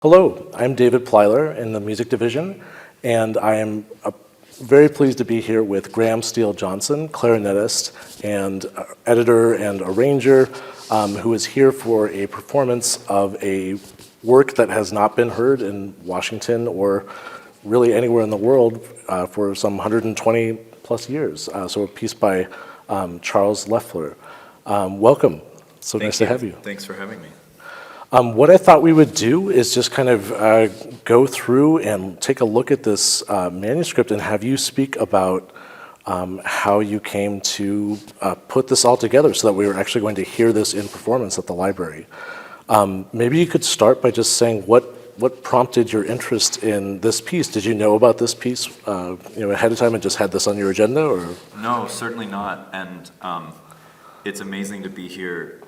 Hello, I'm David Plyler in the music division, and I am very pleased to be here with Graham Steele Johnson, clarinetist and editor and arranger, who is here for a performance of a work that has not been heard in Washington or really anywhere in the world for some 120 plus years. So a piece by Charles Loeffler. Welcome. So nice to have you. Thanks for having me. What I thought we would do is just kind of go through and take a look at this manuscript and have you speak about how you came to put this all together so that we were actually going to hear this in performance at the library. Maybe you could start by just saying what prompted your interest in this piece? Did you know about this piece ahead of time and just had this on your agenda? Or? No, certainly not. And it's amazing to be here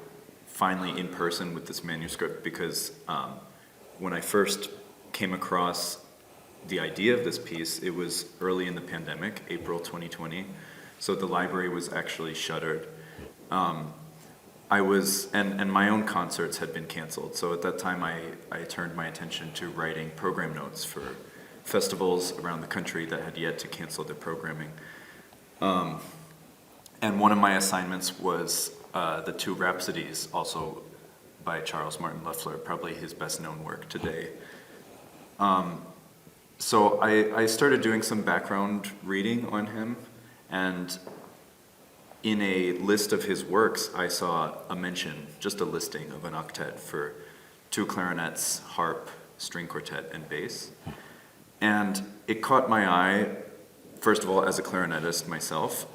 finally in person with this manuscript because when I first came across the idea of this piece, it was early in the pandemic, April 2020. So the library was actually shuttered. And my own concerts had been canceled. So at that time, I turned my attention to writing program notes for festivals around the country that had yet to cancel their programming. And one of my assignments was the Two Rhapsodies, also by Charles Martin Loeffler, probably his best known work today. So I started doing some background reading on him, and in a list of his works, I saw a mention, just a listing of an octet for two clarinets, harp, string quartet, and bass. And it caught my eye, first of all, as a clarinetist myself,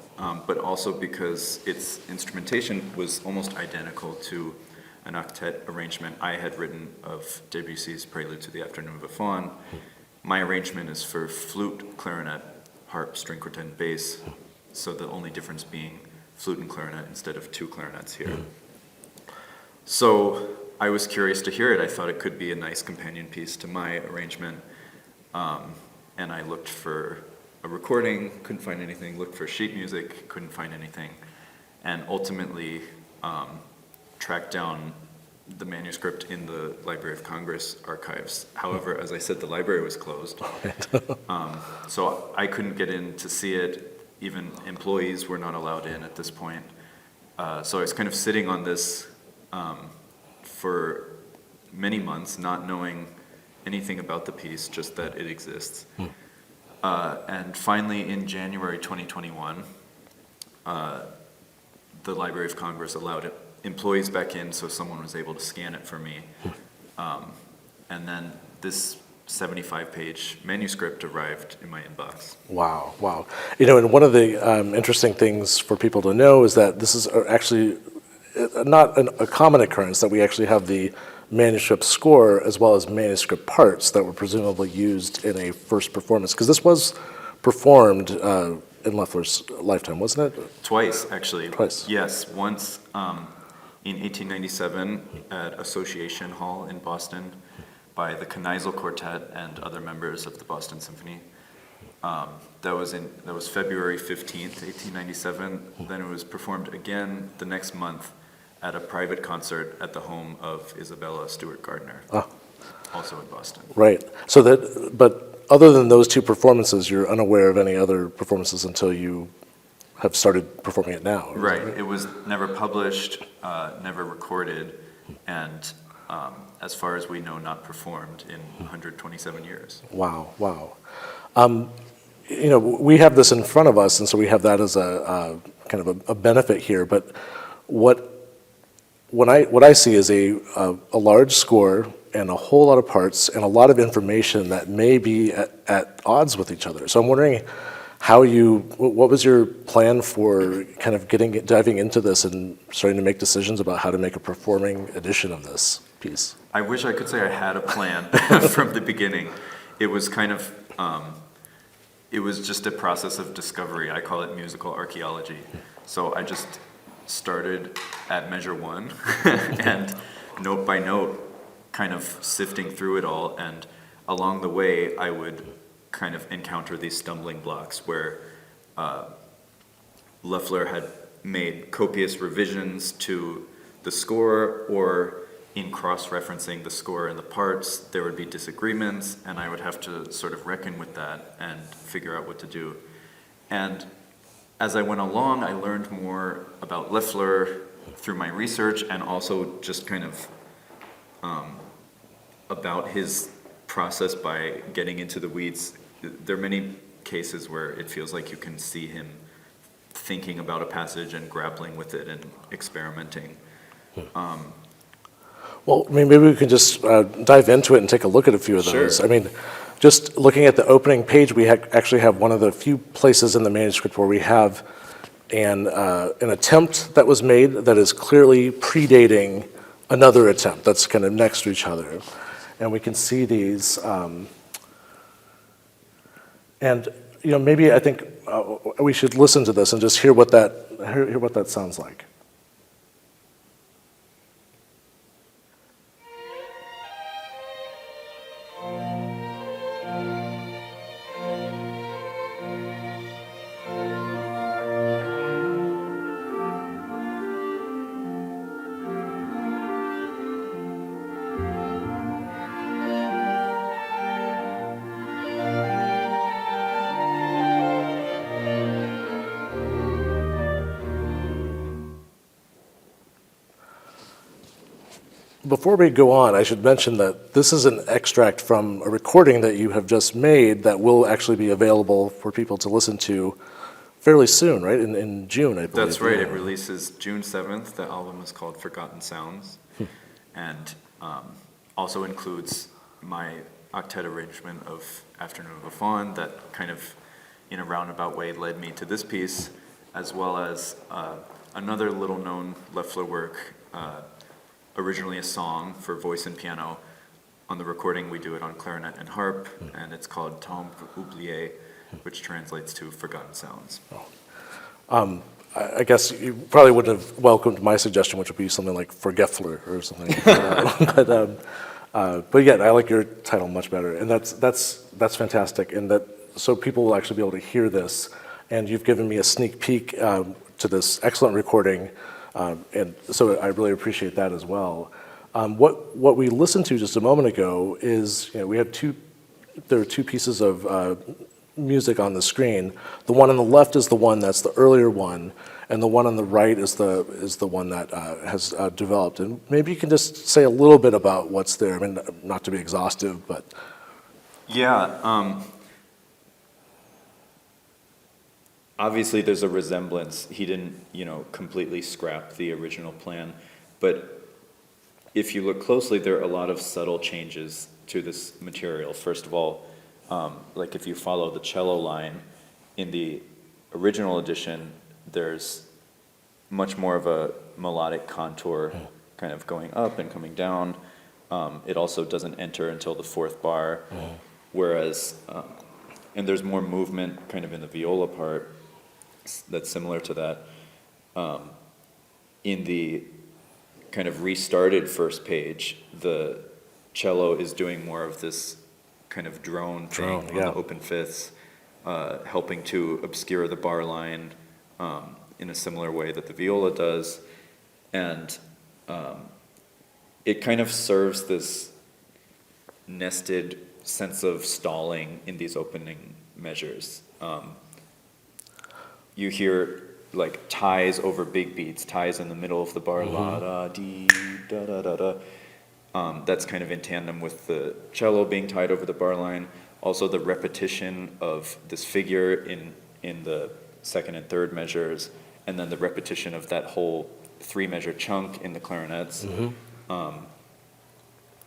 but also because its instrumentation was almost identical to an octet arrangement I had written of Debussy's Prelude to the Afternoon of a Faun. My arrangement is for flute, clarinet, harp, string quartet, and bass, so the only difference being flute and clarinet instead of two clarinets here. So I was curious to hear it. I thought it could be a nice companion piece to my arrangement, and I looked for a recording, couldn't find anything, looked for sheet music, couldn't find anything, and ultimately tracked down the manuscript in the Library of Congress archives. However, as I said, the library was closed, so I couldn't get in to see it. Even employees were not allowed in at this point. So I was kind of sitting on this for many months, not knowing anything about the piece, just that it exists. And finally, in January 2021, the Library of Congress allowed employees back in, so someone was able to scan it for me. And then this 75-page manuscript arrived in my inbox. Wow. And one of the interesting things for people to know is that this is actually not a common occurrence, that we actually have the manuscript score as well as manuscript parts that were presumably used in a first performance, because this was performed in Loeffler's lifetime, wasn't it? Twice, actually. Twice. Yes, once in 1897 at Association Hall in Boston by the Kneisel Quartet and other members of the Boston Symphony. That was February 15th, 1897. Then it was performed again the next month at a private concert at the home of Isabella Stewart Gardner, also in Boston. Right. But other than those two performances, you're unaware of any other performances until you have started performing it now. Right. It was never published, never recorded, and as far as we know, not performed in 127 years. Wow. We have this in front of us, and so we have that as a kind of a benefit here. But what I see is a large score and a whole lot of parts and a lot of information that may be at odds with each other. So I'm wondering what was your plan for kind of diving into this and starting to make decisions about how to make a performing edition of this piece? I wish I could say I had a plan from the beginning. It was kind of, it was just a process of discovery. I call it musical archaeology. So I just started at measure one and note by note kind of sifting through it all, and along the way I would kind of encounter these stumbling blocks where Loeffler had made copious revisions to the score, or in cross-referencing the score and the parts, there would be disagreements, and I would have to sort of reckon with that and figure out what to do. And as I went along, I learned more about Loeffler through my research, and also just kind of about his process by getting into the weeds. There are many cases where it feels like you can see him thinking about a passage and grappling with it and experimenting. Well, I mean, maybe we can just dive into it and take a look at a few of those. Sure. I mean, just looking at the opening page, we actually have one of the few places in the manuscript where we have an attempt that was made that is clearly predating another attempt that's kind of next to each other. And we can see these, and maybe I think we should listen to this and just hear what that sounds like. Before we go on, I should mention that this is an extract from a recording that you have just made that will actually be available for people to listen to fairly soon, right? In June, I believe. That's right. It releases June 7th. The album is called Forgotten Sounds, and also includes my octet arrangement of Afternoon of a Faun that kind of, in a roundabout way, led me to this piece, as well as another little-known Loeffler work, originally a song for voice and piano. On the recording, we do it on clarinet and harp, and it's called Timbre oublié, which translates to Forgotten Sounds. I guess you probably wouldn't have welcomed my suggestion, which would be something like Forgetfler or something. But yeah, I like your title much better, and that's fantastic. And that so people will actually be able to hear this, and you've given me a sneak peek to this excellent recording. And so I really appreciate that as well. What we listened to just a moment ago is, there are two pieces of music on the screen. The one on the left is the one that's the earlier one, and the one on the right is the one that has developed. And maybe you can just say a little bit about what's there. I mean, not to be exhaustive, but. Yeah. Obviously, there's a resemblance. He didn't, completely scrap the original plan, but if you look closely, there are a lot of subtle changes to this material. First of all, like if you follow the cello line, in the original edition, there's much more of a melodic contour kind of going up and coming down. It also doesn't enter until the fourth bar, whereas, and there's more movement kind of in the viola part that's similar to that. In the kind of restarted first page, the cello is doing more of this kind of drone thing on the open fifths, helping to obscure the bar line in a similar way that the viola does. And it kind of serves this nested sense of stalling in these opening measures. You hear like ties over big beats, ties in the middle of the bar, la da dee da da da da. That's kind of in tandem with the cello being tied over the bar line. Also the repetition of this figure in the second and third measures, and then the repetition of that whole 3-measure chunk in the clarinets.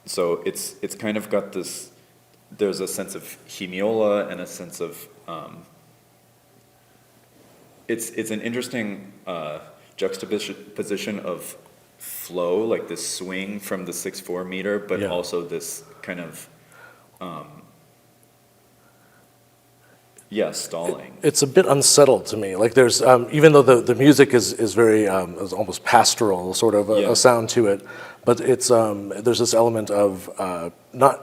So it's kind of got this, there's a sense of hemiola and a sense of, it's an interesting juxtaposition of flow, like this swing from the 6/4 meter, but also this kind of stalling. It's a bit unsettled to me. Like there's, even though the music is very, is almost pastoral, sort of a sound to it, but it's, there's this element of,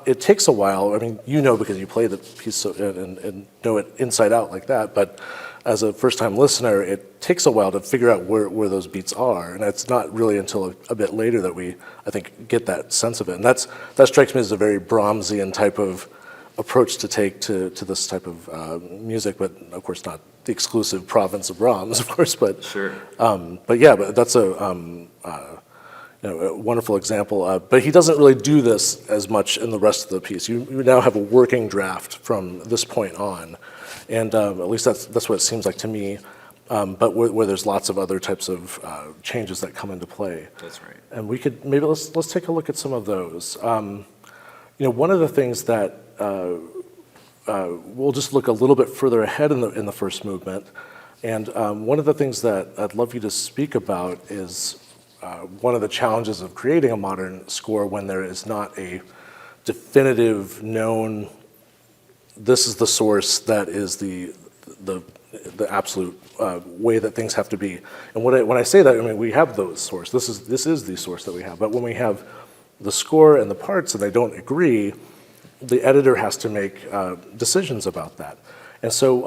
it takes a while. I mean, you know, because you play the piece and know it inside out like that, but as a first-time listener, it takes a while to figure out where those beats are, and it's not really until a bit later that we, I think, get that sense of it. And that strikes me as a very Brahmsian type of approach to take to this type of music, but of course not the exclusive province of Brahms, of course. But Sure. But yeah, but that's a wonderful example. But he doesn't really do this as much in the rest of the piece. You now have a working draft from this point on. And at least that's what it seems like to me, but where there's lots of other types of changes that come into play. That's right. And we could, maybe let's take a look at some of those. One of the things that, we'll just look a little bit further ahead in the first movement, and one of the things that I'd love you to speak about is one of the challenges of creating a modern score when there is not a definitive known, this is the source that is the absolute way that things have to be. And when I say that, I mean we have those sources. This is the source that we have. But when we have the score and the parts and they don't agree, the editor has to make decisions about that. And so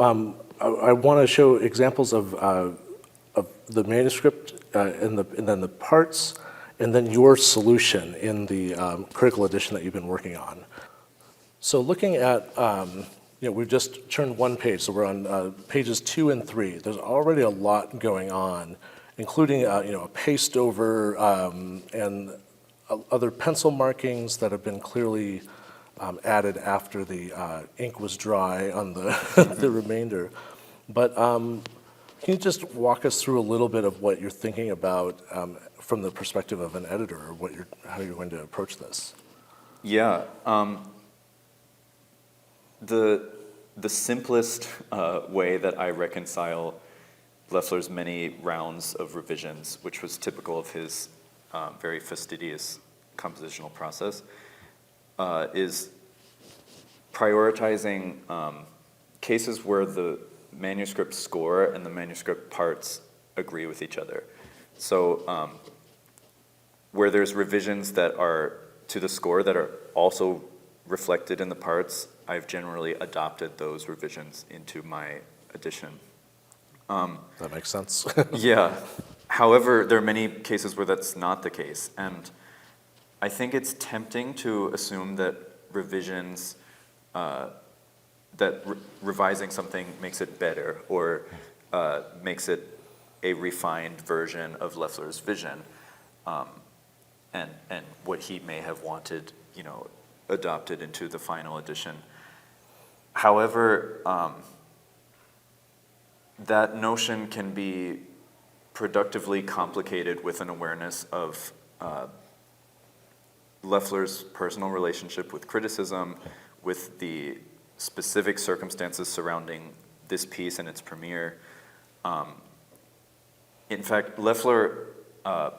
I want to show examples of the manuscript and then the parts, and then your solution in the critical edition that you've been working on. So looking at, we've just turned one page, so we're on pages 2 and 3. There's already a lot going on, including a paste over and other pencil markings that have been clearly added after the ink was dry on the the remainder. But can you just walk us through a little bit of what you're thinking about from the perspective of an editor, or how you're going to approach this? Yeah. The simplest way that I reconcile Loeffler's many rounds of revisions, which was typical of his very fastidious compositional process, is prioritizing cases where the manuscript score and the manuscript parts agree with each other. So where there's revisions that are to the score that are also reflected in the parts, I've generally adopted those revisions into my edition. That makes sense. Yeah. However, there are many cases where that's not the case. And I think it's tempting to assume that revisions, revising something makes it better or makes it a refined version of Loeffler's vision, and what he may have wanted, adopted into the final edition. However, that notion can be productively complicated with an awareness of Loeffler's personal relationship with criticism, with the specific circumstances surrounding this piece and its premiere. In fact, Loeffler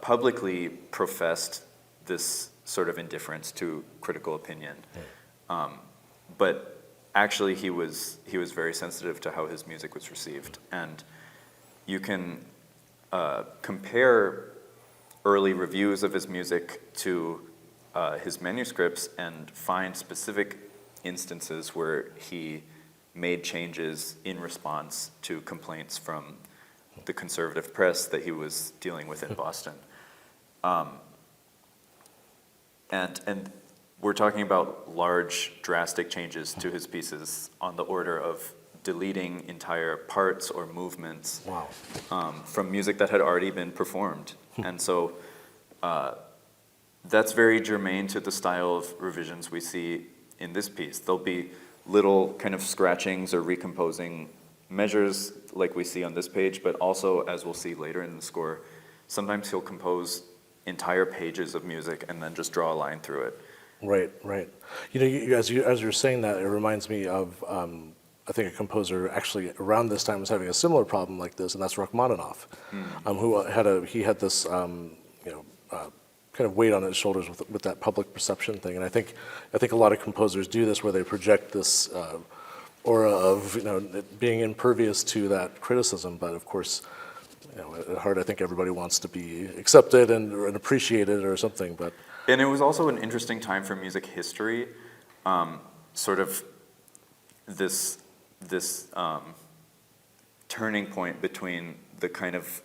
publicly professed this sort of indifference to critical opinion, but actually he was very sensitive to how his music was received. And you can compare early reviews of his music to his manuscripts and find specific instances where he made changes in response to complaints from the conservative press that he was dealing with in Boston. And we're talking about large, drastic changes to his pieces on the order of deleting entire parts or movements. Wow. From music that had already been performed. And so that's very germane to the style of revisions we see in this piece. There'll be little kind of scratchings or recomposing measures like we see on this page, but also, as we'll see later in the score, sometimes he'll compose entire pages of music and then just draw a line through it. Right. As you're saying that, it reminds me of, I think a composer actually around this time was having a similar problem like this, and that's Rachmaninoff, who had this kind of weight on his shoulders with that public perception thing. And I think a lot of composers do this, where they project this aura of it being impervious to that criticism. But of course, at heart, I think everybody wants to be accepted and appreciated or something. But And it was also an interesting time for music history, sort of this turning point between the kind of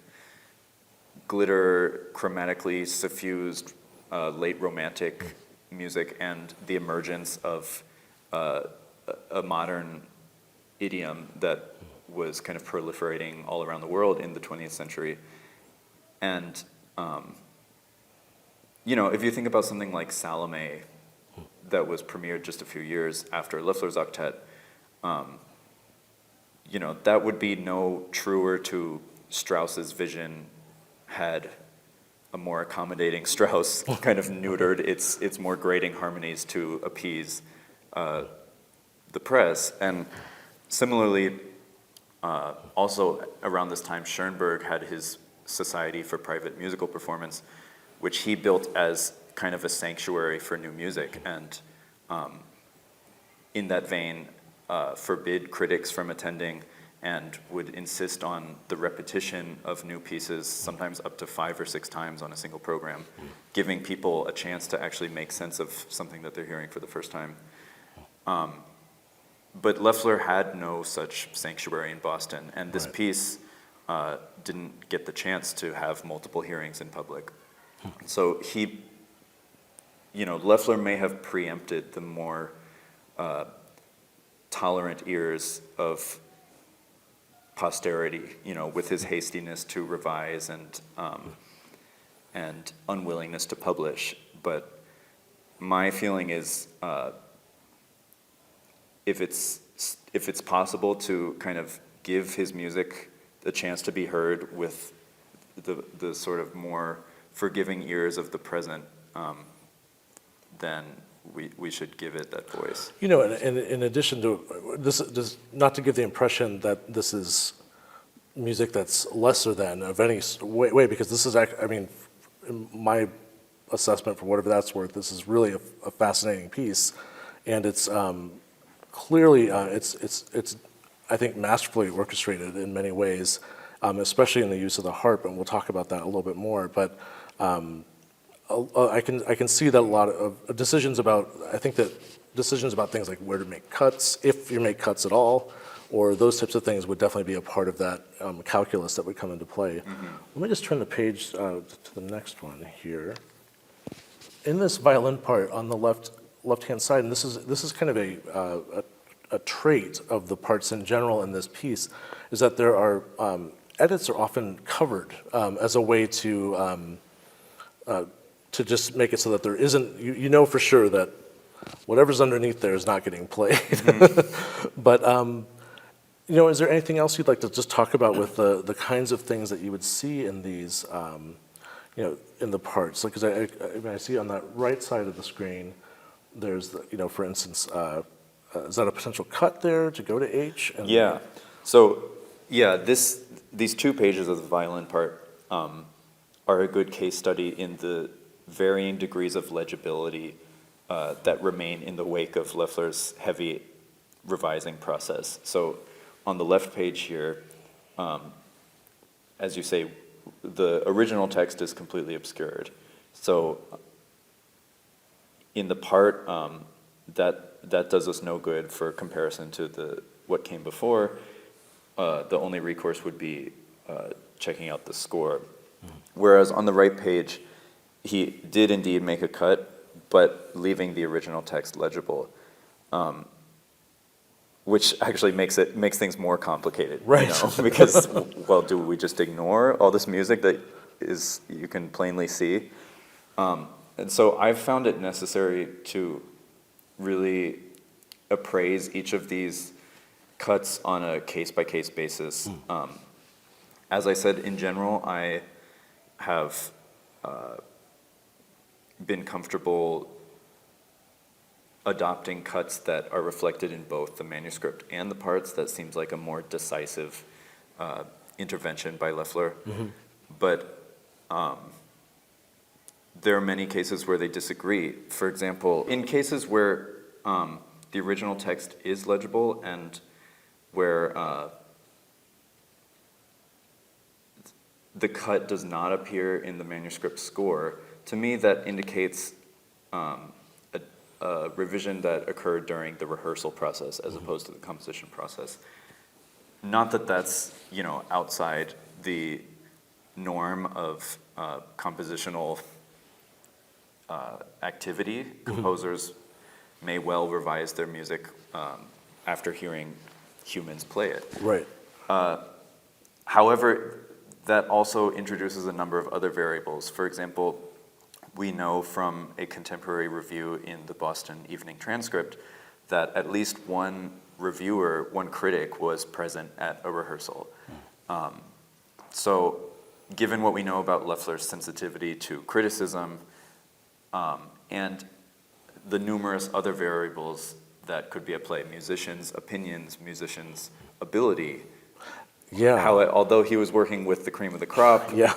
glitter, chromatically suffused late romantic music and the emergence of a modern idiom that was kind of proliferating all around the world in the 20th century. And, if you think about something like Salome that was premiered just a few years after Loeffler's Octet, that would be no truer to Strauss's vision had a more accommodating Strauss kind of neutered its more grating harmonies to appease the press. And similarly, also around this time, Schoenberg had his Society for Private Musical Performance, which he built as kind of a sanctuary for new music, and in that vein, forbid critics from attending and would insist on the repetition of new pieces, sometimes up to 5 or 6 times on a single program, giving people a chance to actually make sense of something that they're hearing for the first time. But Loeffler had no such sanctuary in Boston, and this piece didn't get the chance to have multiple hearings in public. So Loeffler may have preempted the more tolerant ears of posterity, with his hastiness to revise and unwillingness to publish. But my feeling is, if it's possible to kind of give his music the chance to be heard with the sort of more forgiving ears of the present, then we should give it that voice. In addition to this, not to give the impression that this is music that's lesser than of any way, because this is, in my assessment, for whatever that's worth, this is really a fascinating piece, and it's clearly it's I think masterfully orchestrated in many ways, especially in the use of the harp, and we'll talk about that a little bit more. But I can see that a lot of decisions about things like where to make cuts, if you make cuts at all, or those types of things would definitely be a part of that calculus that would come into play. Mm-hmm. Let me just turn the page to the next one here. In this violin part on the left-hand side, and this is kind of a trait of the parts in general in this piece, is that there are edits are often covered as a way to just make it so that there isn't, you know for sure that whatever's underneath there is not getting played. Mm-hmm. But is there anything else you'd like to just talk about with the kinds of things that you would see in these, in the parts? Because I see on that right side of the screen, there's for instance, is that a potential cut there to go to H? Yeah. So these 2 pages of the violin part are a good case study in the varying degrees of legibility that remain in the wake of Loeffler's heavy revising process. So on the left page here, as you say, the original text is completely obscured. So in the part that does us no good for comparison to what came before. The only recourse would be checking out the score. Mm-hmm. Whereas on the right page, he did indeed make a cut, but leaving the original text legible, which actually makes things more complicated. Right. Because, well, do we just ignore all this music that you can plainly see? And so I've found it necessary to really appraise each of these cuts on a case-by-case basis. As I said, in general, I have been comfortable adopting cuts that are reflected in both the manuscript and the parts. That seems like a more decisive intervention by Loeffler. Mm-hmm. But there are many cases where they disagree. For example, in cases where the original text is legible, and where the cut does not appear in the manuscript score, to me that indicates a revision that occurred during the rehearsal process as opposed to the composition process. Not that that's, outside the norm of compositional activity. Composers may well revise their music after hearing humans play it. Right. However, that also introduces a number of other variables. For example, we know from a contemporary review in the Boston Evening Transcript that at least one reviewer, one critic, was present at a rehearsal. So given what we know about Loeffler's sensitivity to criticism, and the numerous other variables that could be at play, musicians' opinions, musicians' ability, Yeah. although he was working with the cream of the crop, Yeah.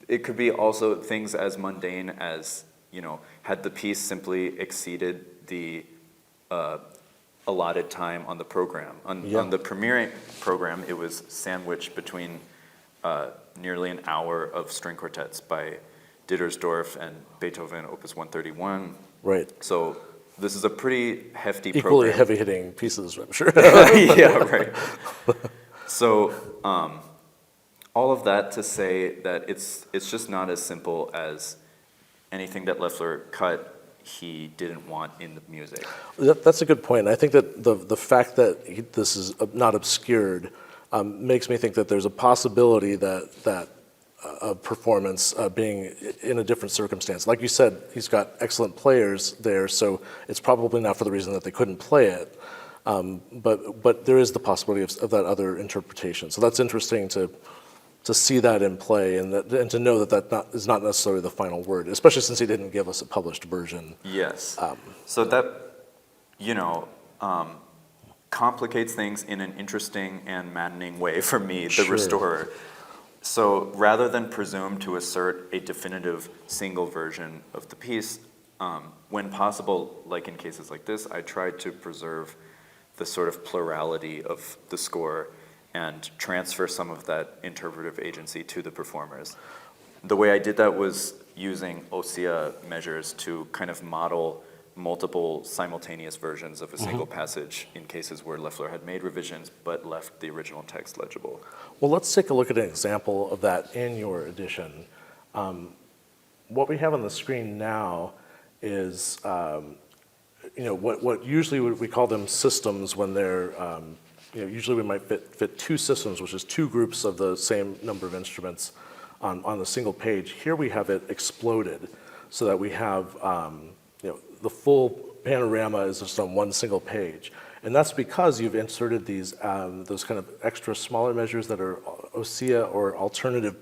it could be also things as mundane as, had the piece simply exceeded the allotted time on the program. On the premiering program, it was sandwiched between nearly an hour of string quartets by Dittersdorf and Beethoven, Opus 131. Right. So this is a pretty hefty Equally program. heavy-hitting pieces, I'm sure. Yeah, right. So all of that to say that it's just not as simple as anything that Loeffler cut he didn't want in the music. That's a good point. I think that the fact that this is not obscured makes me think that there's a possibility that a performance being in a different circumstance. Like you said, he's got excellent players there, so it's probably not for the reason that they couldn't play it. But there is the possibility of that other interpretation. So that's interesting to see that in play and to know that is not necessarily the final word, especially since he didn't give us a published version. Yes. So that, complicates things in an interesting and maddening way for me, the Sure. restorer. So rather than presume to assert a definitive single version of the piece, when possible, like in cases like this, I tried to preserve the sort of plurality of the score and transfer some of that interpretive agency to the performers. The way I did that was using OSIA measures to kind of model multiple simultaneous versions of a single passage in cases where Loeffler had made revisions but left the original text legible. Well, let's take a look at an example of that in your edition. What we have on the screen now is, what usually we call them systems when they're, usually we might fit two systems, which is two groups of the same number of instruments on a single page. Here we have it exploded so that we have, the full panorama is just on one single page. And that's because you've inserted these, those kind of extra smaller measures that are OSIA or alternative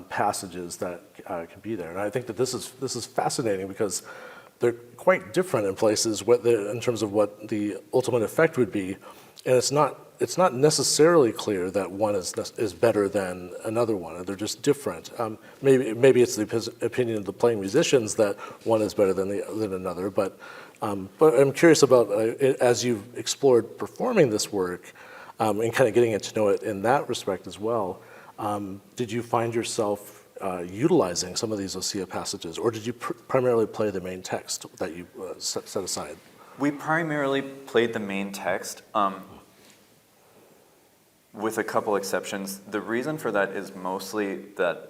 passages that can be there. And I think that this is fascinating because they're quite different in places in terms of what the ultimate effect would be. And it's not necessarily clear that one is better than another one. They're just different. Maybe it's the opinion of the playing musicians that one is better than another. But I'm curious about as you've explored performing this work and kind of getting to know it in that respect as well. Did you find yourself utilizing some of these OSIA passages, or did you primarily play the main text that you set aside? We primarily played the main text, with a couple exceptions. The reason for that is mostly that,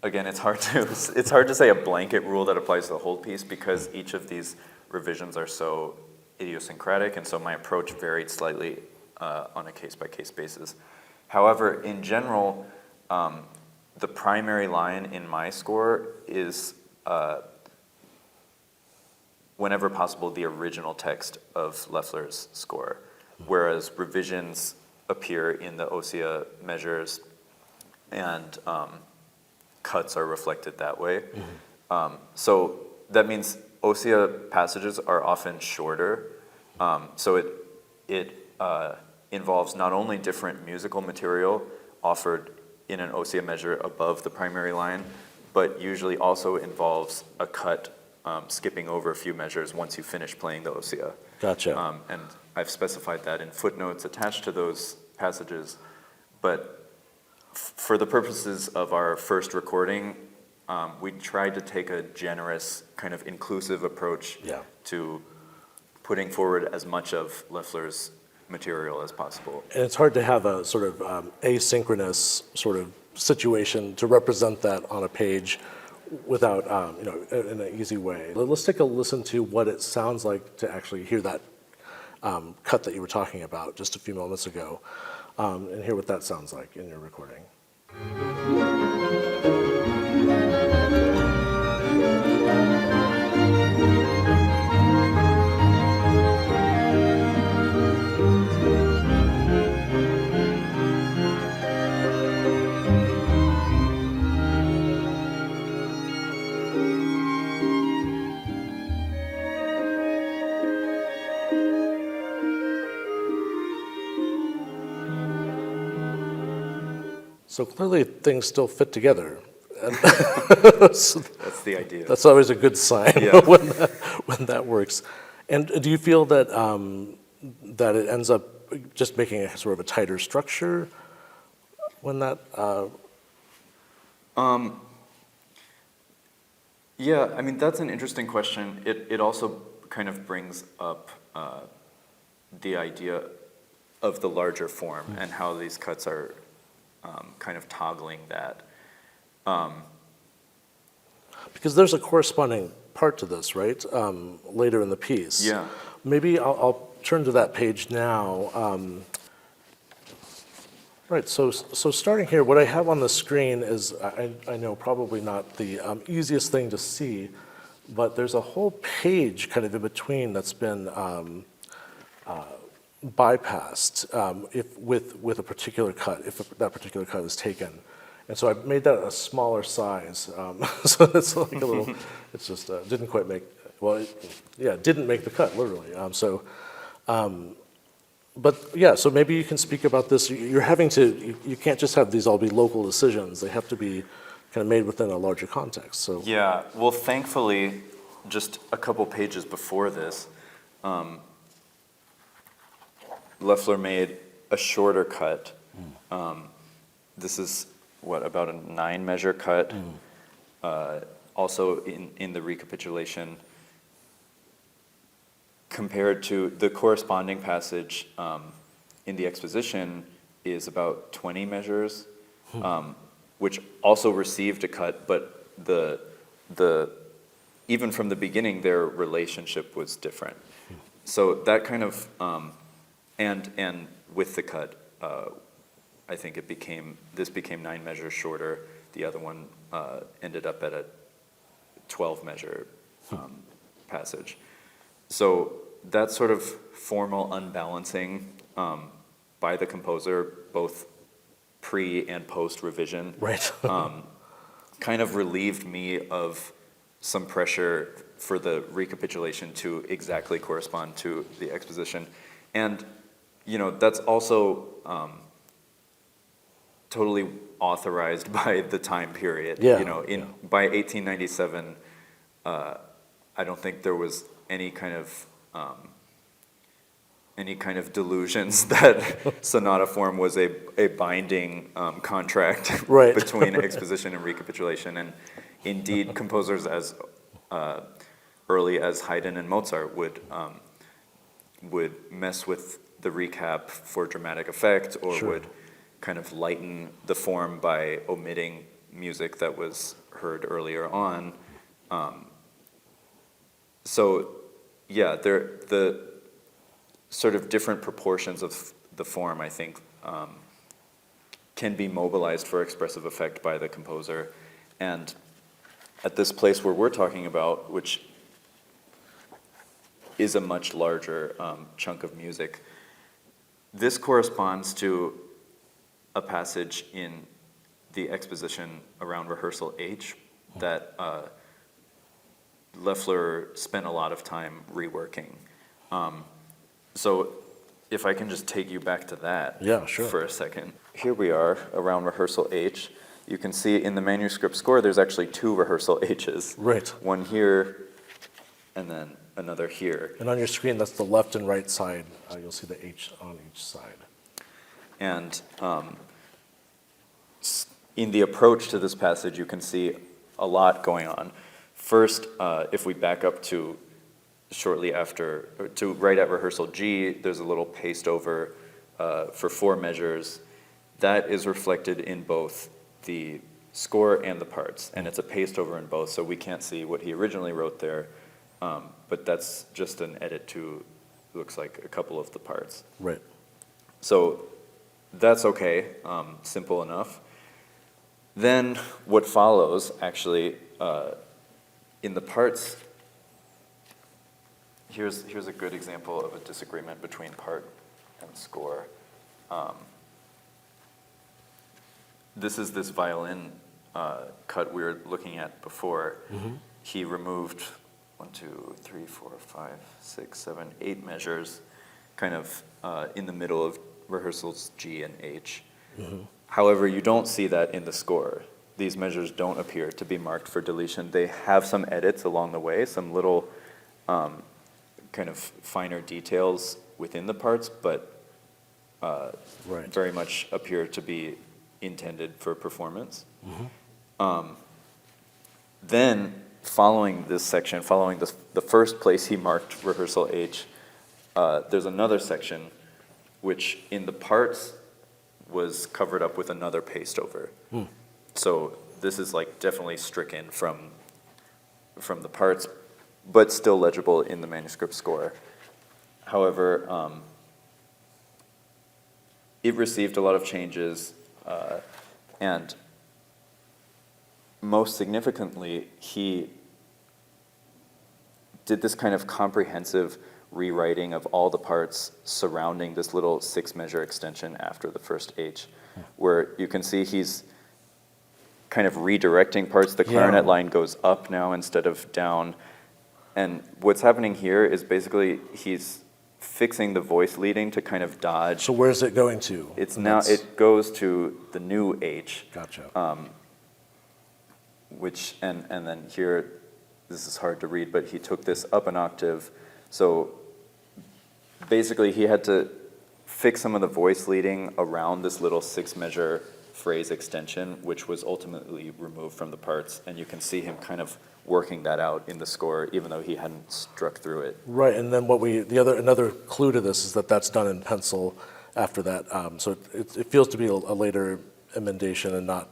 again, it's hard to say a blanket rule that applies to the whole piece because each of these revisions are so idiosyncratic, and so my approach varied slightly on a case-by-case basis. However, in general, the primary line in my score is whenever possible, the original text of Loeffler's score, whereas revisions appear in the OSIA measures and cuts are reflected that way. So that means OSIA passages are often shorter, so it involves not only different musical material offered in an OSIA measure above the primary line, but usually also involves a cut skipping over a few measures once you finish playing the ossia. Gotcha. And I've specified that in footnotes attached to those passages. But for the purposes of our first recording, we tried to take a generous, kind of inclusive approach Yeah. to putting forward as much of Loeffler's material as possible. And it's hard to have a sort of asynchronous sort of situation to represent that on a page without, in an easy way. Let's take a listen to what it sounds like to actually hear that cut that you were talking about just a few moments ago, and hear what that sounds like in your recording. So clearly things still fit together. So That's the idea. that's always a good sign Yeah. when that works. And do you feel that that it ends up just making a sort of a tighter structure when that? Yeah, I mean, that's an interesting question. It also kind of brings up the idea of the larger form and how these cuts are kind of toggling that. Because there's a corresponding part to this, right? Later in the piece. Yeah. Maybe I'll turn to that page now. Right, so starting here, what I have on the screen is, I know probably not the easiest thing to see, but there's a whole page kind of in between that's been bypassed with a particular cut, if that particular cut is taken. And so I made that a smaller size, so it's like a little, it's just didn't quite make, well, it didn't make the cut, literally. But yeah, so maybe you can speak about this. You're having to, you can't just have these all be local decisions. They have to be kind of made within a larger context, so. Yeah, well, thankfully, just a couple pages before this, Loeffler made a shorter cut. This is, about a 9-measure cut. Also in the recapitulation, compared to the corresponding passage in the exposition is about 20 measures, which also received a cut, but the even from the beginning, their relationship was different. So that kind of, and with the cut, I think this became 9 measures shorter. The other one ended up at a 12-measure passage. So that sort of formal unbalancing by the composer, both pre and post revision, Right. kind of relieved me of some pressure for the recapitulation to exactly correspond to the exposition. And, that's also totally authorized by the time period. Yeah, By 1897, I don't think there was any kind of delusions that sonata form was a binding contract Right. between exposition and recapitulation. And indeed, composers as early as Haydn and Mozart would mess with the recap for dramatic effect, or Sure. would kind of lighten the form by omitting music that was heard earlier on. So, yeah, the sort of different proportions of the form, I think, can be mobilized for expressive effect by the composer. And at this place where we're talking about, which is a much larger chunk of music, this corresponds to a passage in the exposition around rehearsal H that Loeffler spent a lot of time reworking. So if I can just take you back to that Yeah, sure. for a second. Here we are around rehearsal H. you can see in the manuscript score, there's actually 2 rehearsal H's. Right. One here, and then another here. And on your screen, that's the left and right side. You'll see the H on each side. And in the approach to this passage, you can see a lot going on. First, if we back up to shortly after, or to right at rehearsal G, there's a little paste over for 4 measures. That is reflected in both the score and the parts, and it's a paste over in both, so we can't see what he originally wrote there, but that's just an edit to, looks like, a couple of the parts. Right. So that's okay, simple enough. Then what follows, actually, in the parts, here's a good example of a disagreement between part and score. This is this violin cut we were looking at before. Mm-hmm. He removed 1, 2, 3, 4, 5, 6, 7, 8 measures, kind of in the middle of rehearsals G and H. Mm-hmm. However, you don't see that in the score. These measures don't appear to be marked for deletion. They have some edits along the way, some little kind of finer details within the parts, but Right. very much appear to be intended for performance. Mm-hmm. Then, following this section, following the first place he marked rehearsal H, there's another section which in the parts was covered up with another paste over. Hmm. So this is like definitely stricken from the parts, but still legible in the manuscript score. However, it received a lot of changes, and most significantly, he did this kind of comprehensive rewriting of all the parts surrounding this little 6-measure extension after the first H, where you can see he's kind of redirecting parts. The clarinet line goes up now instead of down. And what's happening here is basically he's fixing the voice leading to kind of dodge. So where's it going to? It's now, it goes to the new H. Gotcha. Which, and then here, this is hard to read, but he took this up an octave. So basically he had to fix some of the voice leading around this little 6-measure phrase extension, which was ultimately removed from the parts. And you can see him kind of working that out in the score, even though he hadn't struck through it. Right, and then another clue to this is that that's done in pencil after that. So it feels to be a later emendation and not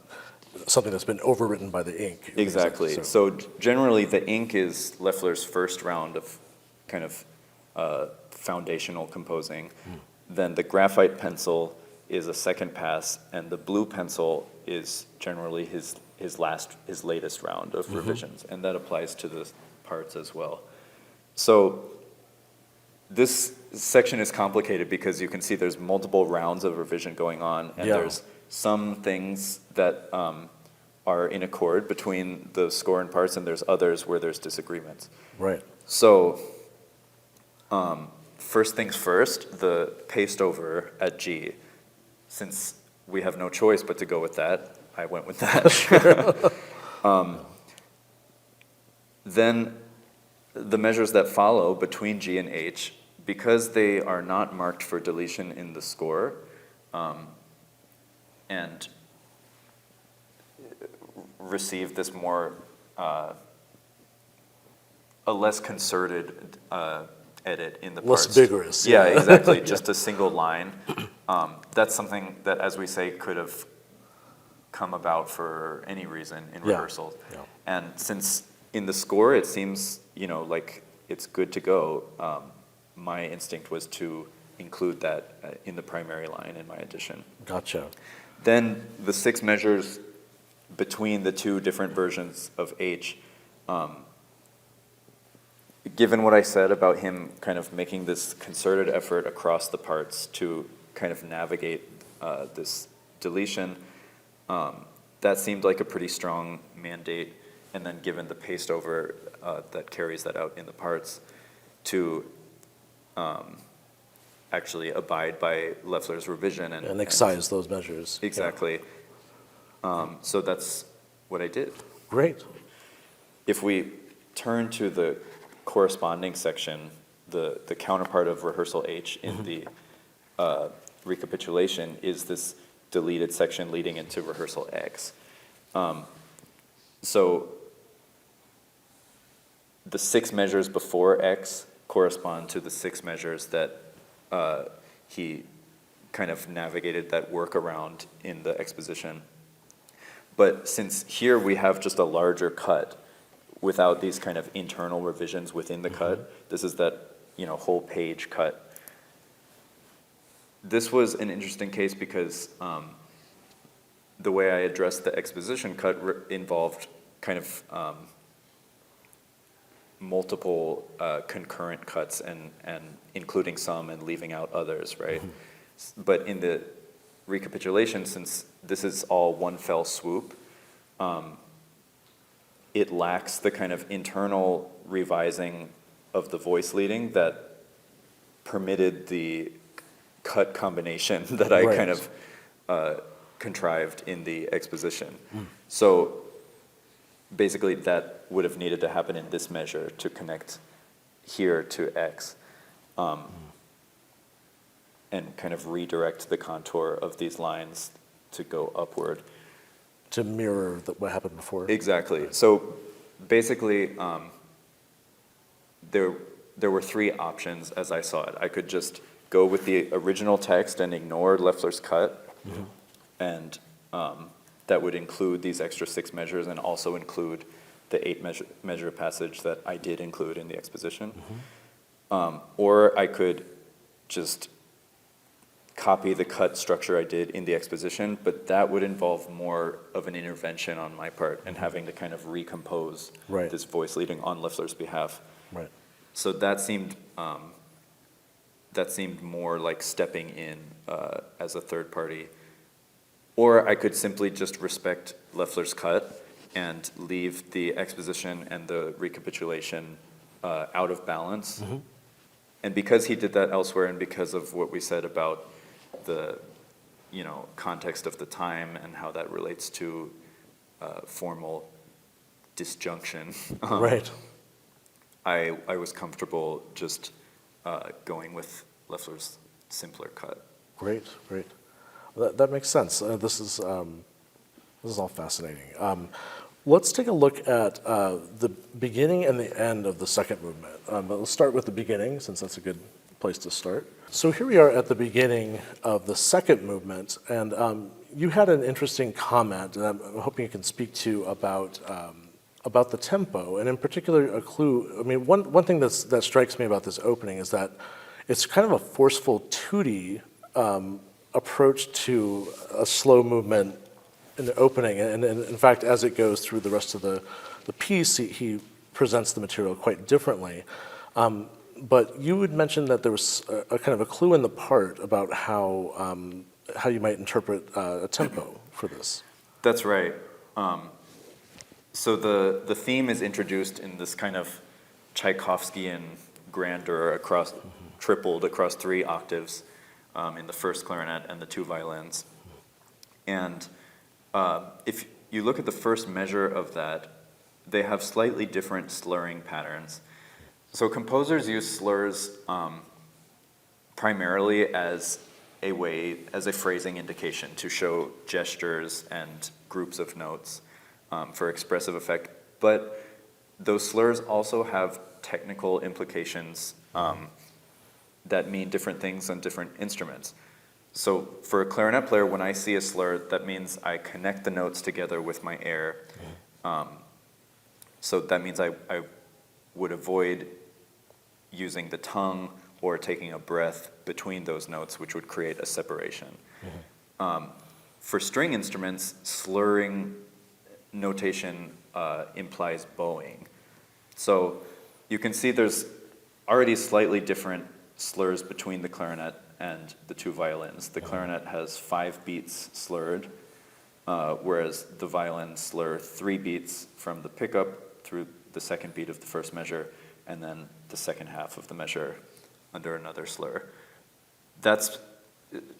something that's been overwritten by the ink. Exactly. So generally, the ink is Loeffler's first round of kind of foundational composing. Then the graphite pencil is a second pass, and the blue pencil is generally his latest round of revisions, and that applies to the parts as well. So this section is complicated because you can see there's multiple rounds of revision going on, and there's some things that are in accord between the score and parts, and there's others where there's disagreements. Right. So first things first, the paste over at G. Since we have no choice but to go with that, I went with that. Then the measures that follow between G and H, because they are not marked for deletion in the score, and receive this more, a less concerted edit in the parts. Less vigorous. Yeah, exactly, just a single line. That's something that, as we say, could have come about for any reason in rehearsals. Yeah. And since in the score it seems, like it's good to go, my instinct was to include that in the primary line in my edition. Gotcha. Then the 6 measures between the 2 different versions of H, given what I said about him kind of making this concerted effort across the parts to kind of navigate this deletion, that seemed like a pretty strong mandate. And then given the paste over that carries that out in the parts, to actually abide by Loeffler's revision. And excise those measures. Exactly. So that's what I did. Great. If we turn to the corresponding section, the counterpart of rehearsal H in the recapitulation is this deleted section leading into rehearsal X. So the 6 measures before X correspond to the 6 measures that he kind of navigated that workaround in the exposition. But since here we have just a larger cut without these kind of internal revisions within the cut, this is that, whole page cut. This was an interesting case because the way I addressed the exposition cut involved kind of multiple concurrent cuts and including some and leaving out others, right? But in the recapitulation, since this is all one fell swoop, it lacks the kind of internal revising of the voice leading that permitted the cut combination that I kind of contrived in the exposition. So basically that would have needed to happen in this measure to connect here to X. And kind of redirect the contour of these lines to go upward. To mirror what happened before. Exactly. So basically, there were 3 options as I saw it. I could just go with the original text and ignore Loeffler's cut, and that would include these extra 6 measures and also include the 8 measure passage that I did include in the exposition. Or I could just copy the cut structure I did in the exposition, but that would involve more of an intervention on my part and having to kind of recompose this voice leading on Loeffler's behalf. Right. So that seemed more like stepping in as a third party. Or I could simply just respect Loeffler's cut and leave the exposition and the recapitulation out of balance. And because he did that elsewhere, and because of what we said about the context of the time and how that relates to formal disjunction, I was comfortable just going with Loeffler's simpler cut. Great. That makes sense. This is all fascinating. Let's take a look at the beginning and the end of the second movement. But let's start with the beginning, since that's a good place to start. So here we are at the beginning of the second movement, and you had an interesting comment that I'm hoping you can speak to about the tempo, and in particular a clue. I mean, one thing that strikes me about this opening is that it's kind of a forceful tutti approach to a slow movement in the opening, and in fact, as it goes through the rest of the piece, he presents the material quite differently. But you would mention that there was a kind of a clue in the part about how you might interpret a tempo for this. That's right. So the theme is introduced in this kind of Tchaikovskian grandeur tripled across 3 octaves in the first clarinet and the 2 violins. And if you look at the first measure of that, they have slightly different slurring patterns. So composers use slurs primarily as a phrasing indication to show gestures and groups of notes for expressive effect. But those slurs also have technical implications that mean different things on different instruments. So for a clarinet player, when I see a slur, that means I connect the notes together with my air. So that means I would avoid using the tongue or taking a breath between those notes, which would create a separation. For string instruments, slurring notation implies bowing. So you can see there's already slightly different slurs between the clarinet and the 2 violins. The clarinet has 5 beats slurred, whereas the violins slur 3 beats from the pickup through the second beat of the first measure, and then the second half of the measure under another slur. That's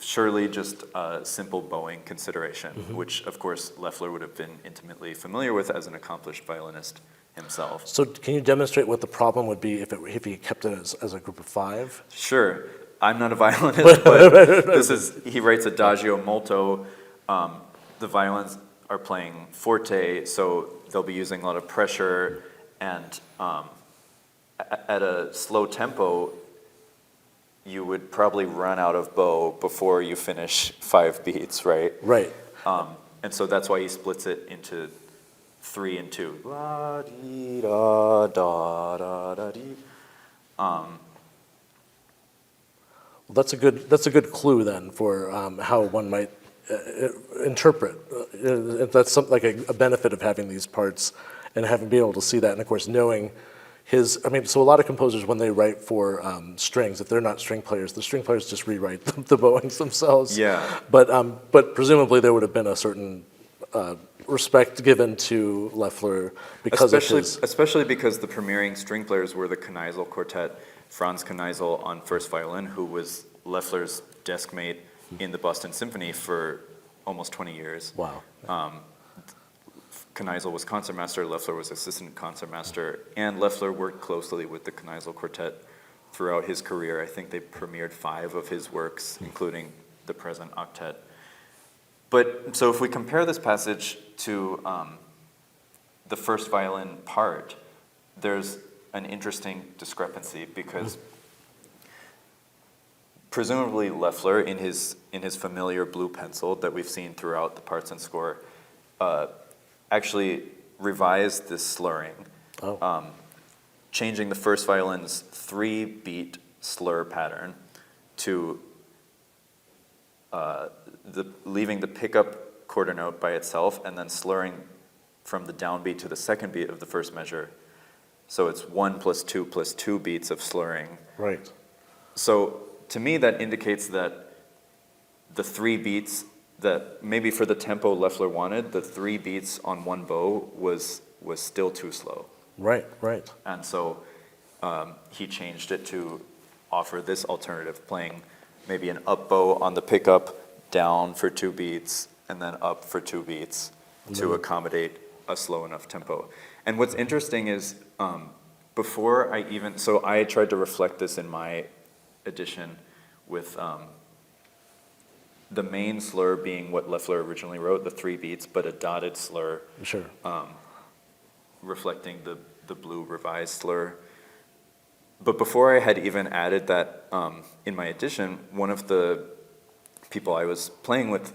surely just a simple bowing consideration, which of course Loeffler would have been intimately familiar with as an accomplished violinist himself. So can you demonstrate what the problem would be if he kept it as a group of 5? Sure, I'm not a violinist, but he writes Adagio molto. The violins are playing forte, so they'll be using a lot of pressure, and at a slow tempo, you would probably run out of bow before you finish 5 beats, right? Right. And so that's why he splits it into 3 and 2. La dee da da da da dee. That's a good clue then for how one might interpret. That's something like a benefit of having these parts and having been able to see that, and of course knowing his. I mean, so a lot of composers when they write for strings, if they're not string players, the string players just rewrite the bowings themselves. Yeah. But presumably there would have been a certain respect given to Loeffler because especially because the premiering string players were the Kneisel Quartet, Franz Kneisel on first violin, who was Loeffler's desk mate in the Boston Symphony for almost 20 years. Wow. Kneisel was concertmaster, Loeffler was assistant concertmaster, and Loeffler worked closely with the Kneisel Quartet throughout his career. I think they premiered 5 of his works, including the present octet. But so if we compare this passage to the first violin part, there's an interesting discrepancy because presumably Loeffler, in his familiar blue pencil that we've seen throughout the parts and score, actually revised this slurring, changing the first violin's 3-beat slur pattern to leaving the pickup quarter note by itself and then slurring from the downbeat to the second beat of the first measure. So it's 1 + 2 + 2 beats of slurring. Right. So to me, that indicates that the 3 beats that maybe for the tempo Loeffler wanted, the 3 beats on one bow was still too slow. Right. And so he changed it to offer this alternative, playing maybe an up bow on the pickup, down for 2 beats, and then up for 2 beats to accommodate a slow enough tempo. And what's interesting is before so I tried to reflect this in my edition with the main slur being what Loeffler originally wrote, the 3 beats, but a dotted slur. Sure. Reflecting the blue revised slur. But before I had even added that in my edition, one of the people I was playing with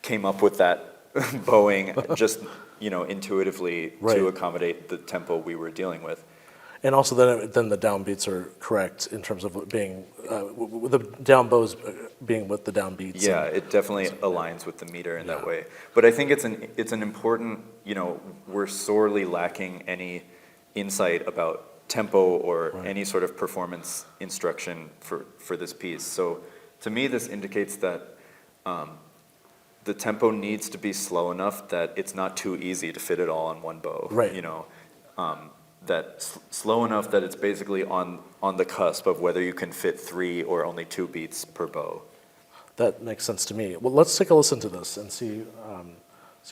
came up with that bowing just intuitively to accommodate the tempo we were dealing with. And also then the downbeats are correct in terms of being the down bows being with the downbeats. Yeah, it definitely aligns with the meter in that way. But I think it's an important, we're sorely lacking any insight about tempo or any sort of performance instruction for this piece. So to me, this indicates that the tempo needs to be slow enough that it's not too easy to fit it all on one bow. Right. That slow enough that it's basically on the cusp of whether you can fit 3 or only 2 beats per bow. That makes sense to me. Well, let's take a listen to this and see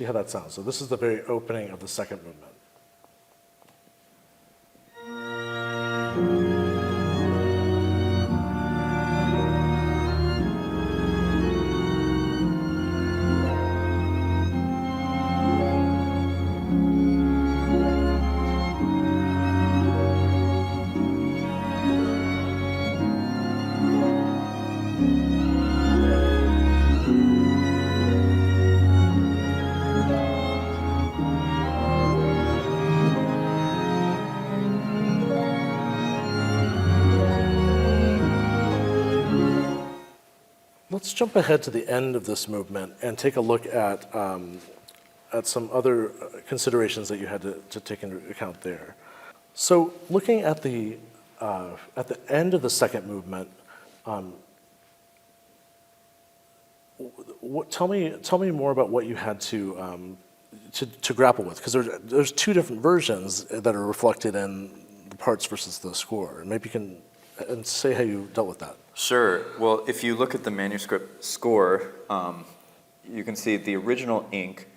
how that sounds. So this is the very opening of the second movement. Let's jump ahead to the end of this movement and take a look at some other considerations that you had to take into account there. So looking at the end of the second movement, tell me more about what you had to grapple with, because there's 2 different versions that are reflected in the parts versus the score. Maybe you can say how you dealt with that. Sure. Well, if you look at the manuscript score, you can see the original ink,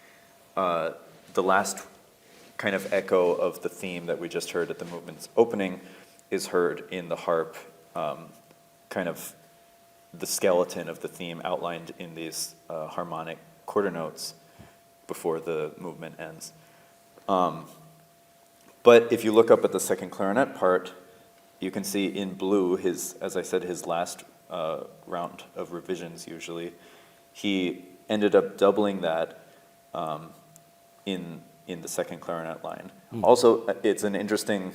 the last kind of echo of the theme that we just heard at the movement's opening is heard in the harp, kind of the skeleton of the theme outlined in these harmonic quarter notes before the movement ends. But if you look up at the second clarinet part, you can see in blue his, as I said, his last round of revisions usually. He ended up doubling that in the second clarinet line. Also, it's an interesting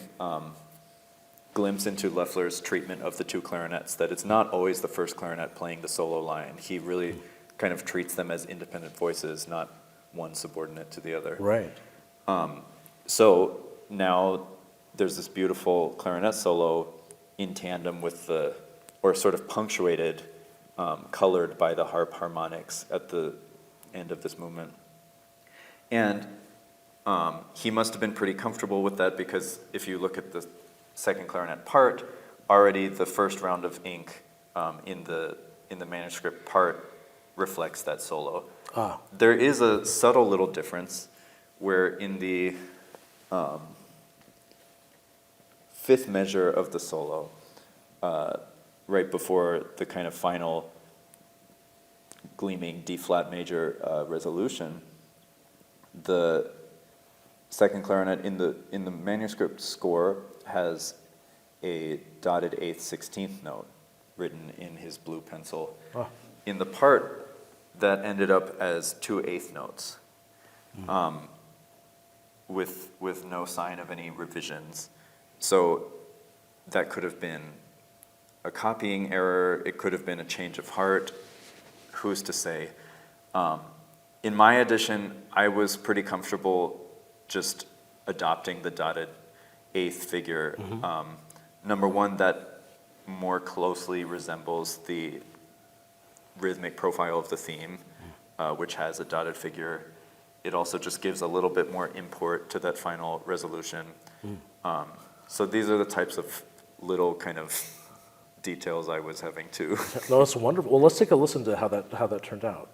glimpse into Loeffler's treatment of the two clarinets, that it's not always the first clarinet playing the solo line. He really kind of treats them as independent voices, not one subordinate to the other. Right. So now there's this beautiful clarinet solo in tandem with the, or sort of punctuated, colored by the harp harmonics at the end of this movement. And he must have been pretty comfortable with that, because if you look at the second clarinet part, already the first round of ink in the manuscript part reflects that solo. There is a subtle little difference where in the fifth measure of the solo, right before the kind of final gleaming D flat major resolution, the second clarinet in the manuscript score has a dotted 8th 16th note written in his blue pencil. In the part, that ended up as 2 8th notes, with no sign of any revisions. So that could have been a copying error, it could have been a change of heart, who's to say? In my edition, I was pretty comfortable just adopting the dotted 8th figure. Number one, that more closely resembles the rhythmic profile of the theme, which has a dotted figure. It also just gives a little bit more import to that final resolution. So these are the types of little kind of details I was having to. No, that's wonderful. Well, let's take a listen to how that turned out.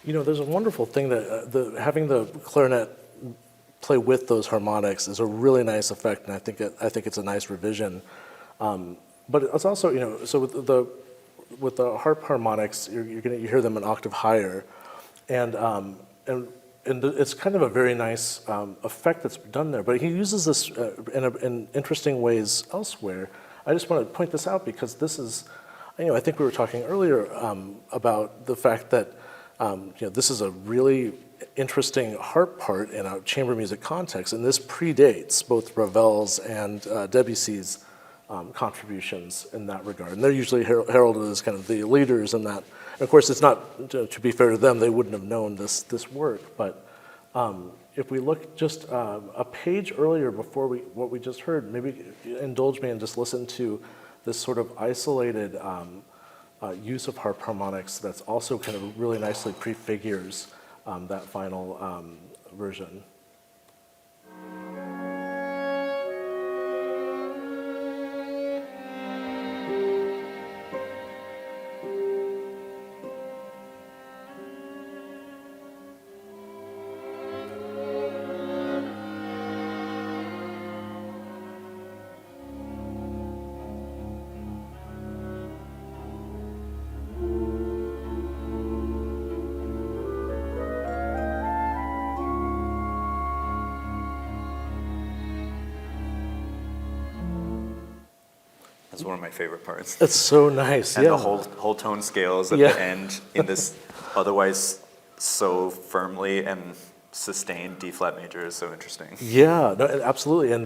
You know, there's a wonderful thing that having the clarinet play with those harmonics is a really nice effect, and I think it's a nice revision. But it's also, you know, so with the harp harmonics, you hear them an octave higher, and it's kind of a very nice effect that's done there. But he uses this in interesting ways elsewhere. I just want to point this out because this is, you know, I think we were talking earlier about the fact that you know, this is a really interesting harp part in a chamber music context, and this predates both Ravel's and Debussy's contributions in that regard. And they're usually heralded as kind of the leaders in that. And of course, it's not, to be fair to them, they wouldn't have known this work. But if we look just a page earlier before what we just heard, maybe indulge me and just listen to this sort of isolated use of harp harmonics that's also kind of really nicely prefigures that final version. That's one of my favorite parts. It's so nice, And yeah. the whole tone scales at Yeah. the end in this otherwise so firmly and sustained D flat major is so interesting. Yeah, no, absolutely, and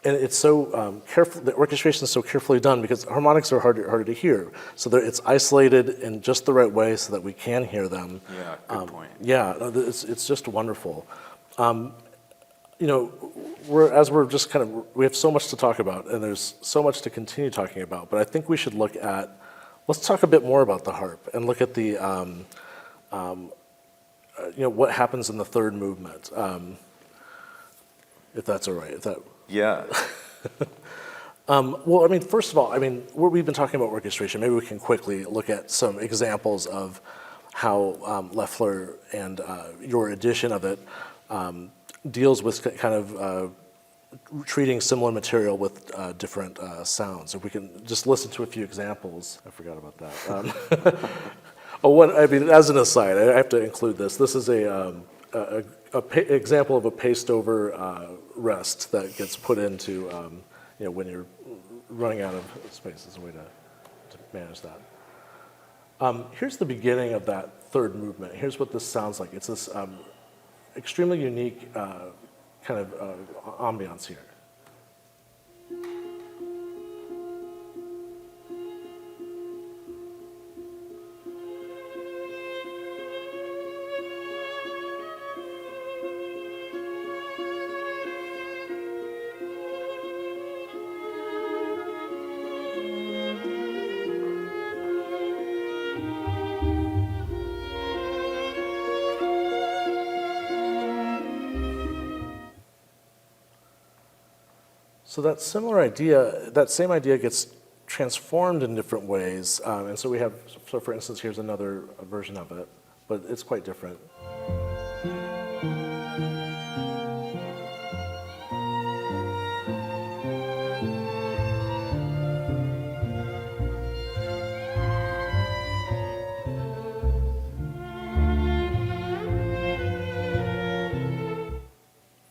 it's so careful. The orchestration is so carefully done because harmonics are harder to hear. So it's isolated in just the right way so that we can hear them. Yeah, good point. Yeah, no, it's just wonderful. You know, we're just kind of, we have so much to talk about, and there's so much to continue talking about. But I think we should let's talk a bit more about the harp and look at the, what happens in the third movement, if that's all right. Yeah. Well, I mean, first of all, we've been talking about orchestration. Maybe we can quickly look at some examples of how Loeffler and your edition of it deals with kind of treating similar material with different sounds. If we can just listen to a few examples. I forgot about that. As an aside, I have to include this. This is an example of a paste-over rest that gets put into, when you're running out of space. As a way to manage that. Here's the beginning of that third movement. Here's what this sounds like. It's this extremely unique kind of ambiance here. So that same idea gets transformed in different ways. And so for instance, here's another version of it, but it's quite different.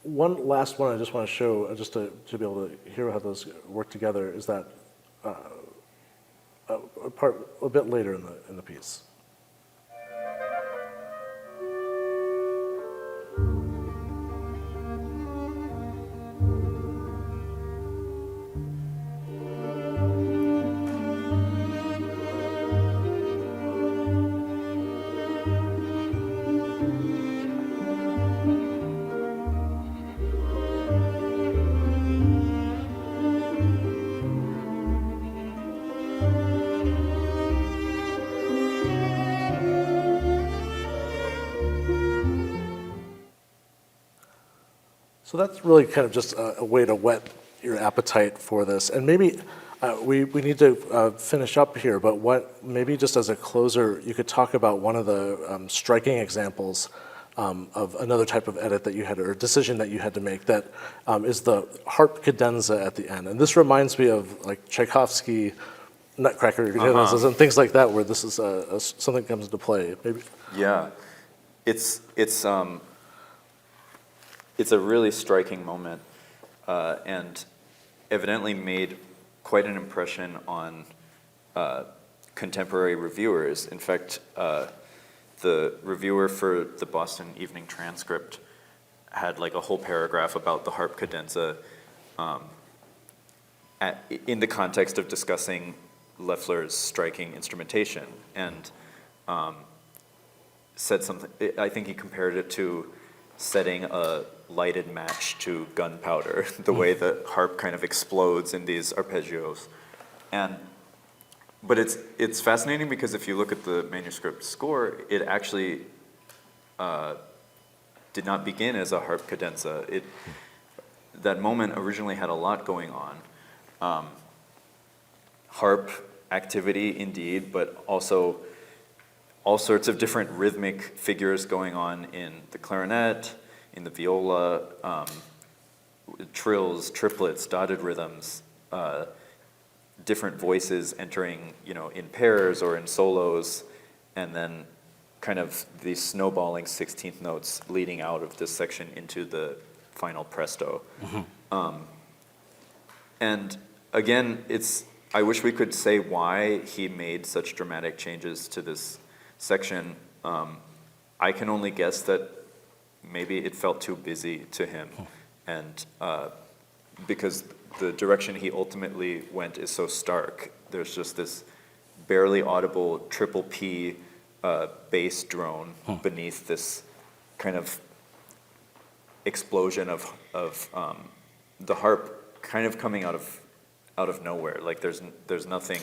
One last one I just want to show, just to be able to hear how those work together, is that a part a bit later in the piece. So that's really kind of just a way to whet your appetite for this. And maybe we need to finish up here, but maybe just as a closer, you could talk about one of the striking examples of another type of edit that you had, or decision that you had to make, that is the harp cadenza at the end. And this reminds me of like Tchaikovsky, Nutcracker cadenzas and things like that, where this is something comes into play. Maybe. Yeah. It's a really striking moment, and evidently made quite an impression on contemporary reviewers. In fact, the reviewer for the Boston Evening Transcript had like a whole paragraph about the harp cadenza in the context of discussing Loeffler's striking instrumentation, and said something. I think he compared it to setting a lighted match to gunpowder, the way the harp kind of explodes in these arpeggios. But it's fascinating because if you look at the manuscript score, it actually did not begin as a harp cadenza. That moment originally had a lot going on. Harp activity indeed, but also all sorts of different rhythmic figures going on in the clarinet, in the viola, trills, triplets, dotted rhythms, different voices entering, in pairs or in solos, and then kind of these snowballing 16th notes leading out of this section into the final presto. And again, I wish we could say why he made such dramatic changes to this section. I can only guess that maybe it felt too busy to him, and because the direction he ultimately went is so stark. There's just this barely audible triple P bass drone beneath this kind of explosion of the harp kind of coming out of nowhere. Like there's nothing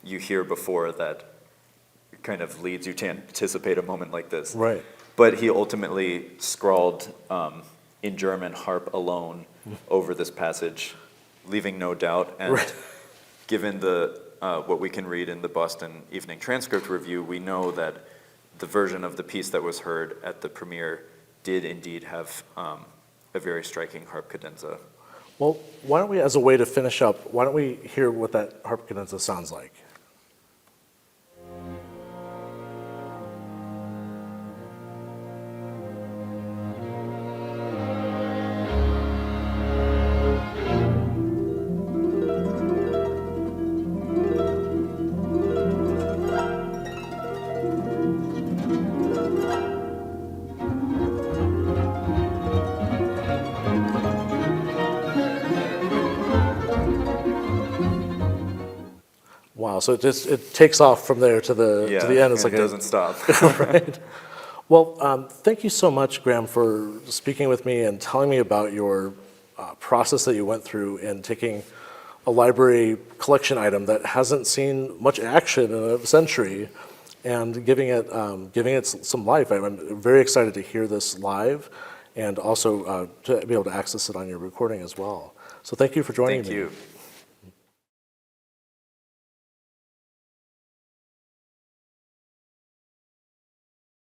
you hear before that kind of leads you to anticipate a moment like this. Right. But he ultimately scrawled in German "harp alone" over this passage, leaving no doubt. And Right. given the what we can read in the Boston Evening Transcript Review, we know that the version of the piece that was heard at the premiere did indeed have a very striking harp cadenza. Well, why don't we, as a way to finish up, why don't we hear what that harp cadenza sounds like? Wow, so it takes off from there to the end. It's it like a, doesn't stop. right. Well, thank you so much, Graham, for speaking with me and telling me about your process that you went through in taking a library collection item that hasn't seen much action in a century and giving it some life. I'm very excited to hear this live and also to be able to access it on your recording as well. So thank you for joining me. Thank you.